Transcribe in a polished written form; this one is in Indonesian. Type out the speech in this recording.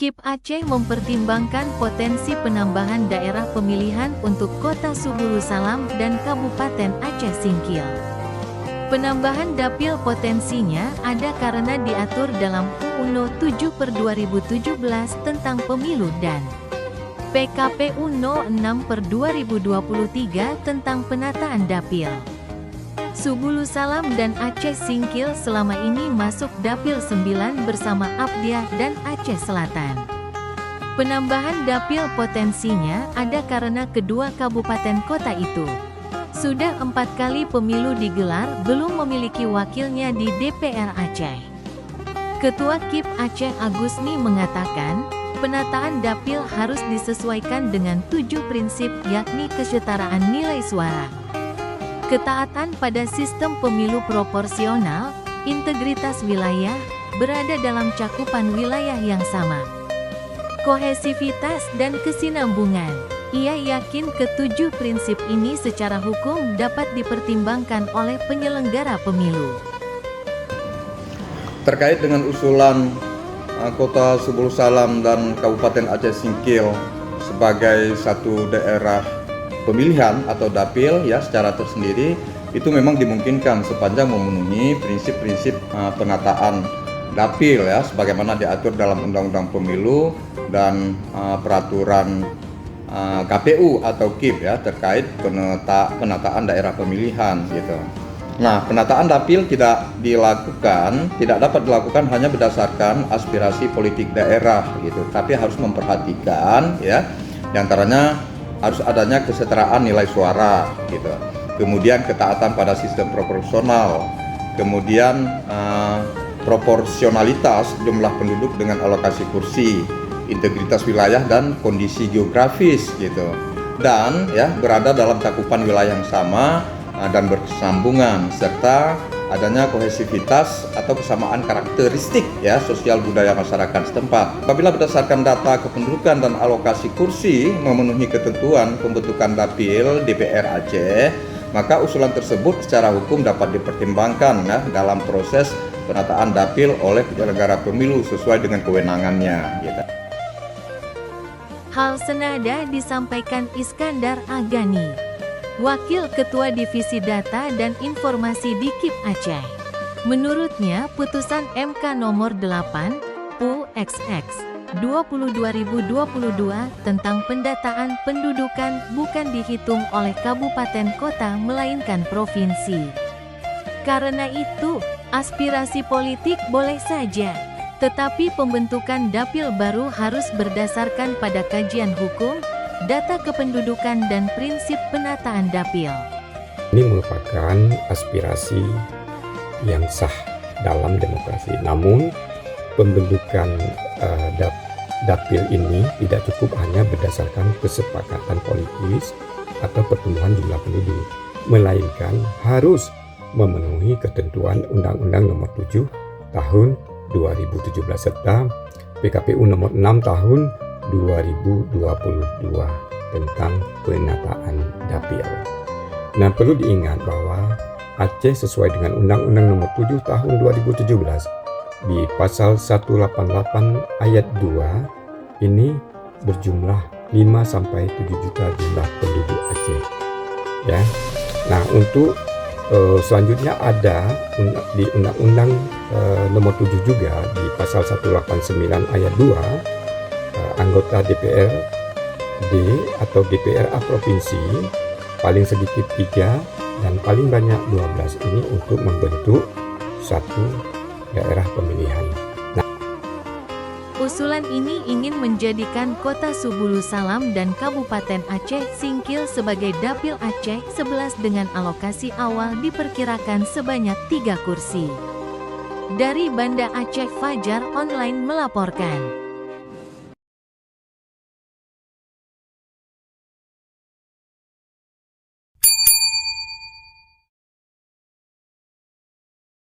KIP Aceh mempertimbangkan potensi penambahan daerah pemilihan untuk Kota Subulu Salam dan Kabupaten Aceh Singkil. Penambahan dapil potensinya ada karena diatur dalam UU 7/2017 tentang pemilu dan PKPU No. 6/2023 tentang penataan dapil. Subulu Salam dan Aceh Singkil selama ini masuk dapil 9 bersama Abdiah dan Aceh Selatan. Penambahan dapil potensinya ada karena kedua kabupaten kota itu sudah 4 kali pemilu digelar belum memiliki wakilnya di DPR Aceh. Ketua KIP Aceh Agusni mengatakan, penataan dapil harus disesuaikan dengan 7 prinsip yakni kesetaraan nilai suara, ketaatan pada sistem pemilu proporsional, integritas wilayah, berada dalam cakupan wilayah yang sama, kohesivitas dan kesinambungan. Ia yakin ke-7 prinsip ini secara hukum dapat dipertimbangkan oleh penyelenggara pemilu. Terkait dengan usulan Kota Subulu Salam dan Kabupaten Aceh Singkil sebagai satu daerah pemilihan atau dapil ya secara tersendiri, itu memang dimungkinkan sepanjang memenuhi prinsip-prinsip penataan dapil ya sebagaimana diatur dalam Undang-Undang Pemilu dan peraturan KPU atau KIP ya terkait penataan daerah pemilihan gitu. Nah, penataan dapil tidak dapat dilakukan hanya berdasarkan aspirasi politik daerah gitu, tapi harus memperhatikan ya diantaranya harus adanya kesetaraan nilai suara gitu. Kemudian ketaatan pada sistem proporsional, kemudian proporsionalitas jumlah penduduk dengan alokasi kursi, integritas wilayah dan kondisi geografis gitu, dan ya berada dalam cakupan wilayah yang sama dan bersambungan, serta adanya kohesivitas atau kesamaan karakteristik ya sosial budaya masyarakat setempat. Apabila berdasarkan data kependudukan dan alokasi kursi memenuhi ketentuan pembentukan dapil DPR Aceh, maka usulan tersebut secara hukum dapat dipertimbangkan ya dalam proses penataan dapil oleh penyelenggara pemilu sesuai dengan kewenangannya gitu. Hal senada disampaikan Iskandar Agani, Wakil Ketua Divisi Data dan Informasi di KIP Aceh. Menurutnya, putusan MK nomor 8 PU/XX 20/2022 tentang pendataan pendudukan bukan dihitung oleh kabupaten kota melainkan provinsi. Karena itu, aspirasi politik boleh saja, tetapi pembentukan dapil baru harus berdasarkan pada kajian hukum, data kependudukan dan prinsip penataan dapil. Ini merupakan aspirasi yang sah dalam demokrasi. Namun, pembentukan dapil ini tidak cukup hanya berdasarkan kesepakatan politis atau pertumbuhan jumlah penduduk, melainkan harus memenuhi ketentuan Undang-Undang Nomor 7 Tahun 2017 serta PKPU Nomor 6 Tahun 2022 tentang penataan dapil. Nah, perlu diingat bahwa Aceh sesuai dengan Undang-Undang Nomor 7 Tahun 2017 di pasal 188 ayat 2 ini berjumlah 5 sampai 7 juta jumlah penduduk Aceh. Ya. Nah, untuk selanjutnya ada di Undang-Undang Nomor 7 juga di pasal 189 ayat 2 anggota DPRD atau DPRA provinsi paling sedikit 3 dan paling banyak 12 ini untuk membentuk satu daerah pemilihan. Usulan ini ingin menjadikan Kota Subulu Salam dan Kabupaten Aceh Singkil sebagai dapil Aceh 11 dengan alokasi awal diperkirakan sebanyak 3 kursi. Dari Banda Aceh, Fajar Online melaporkan.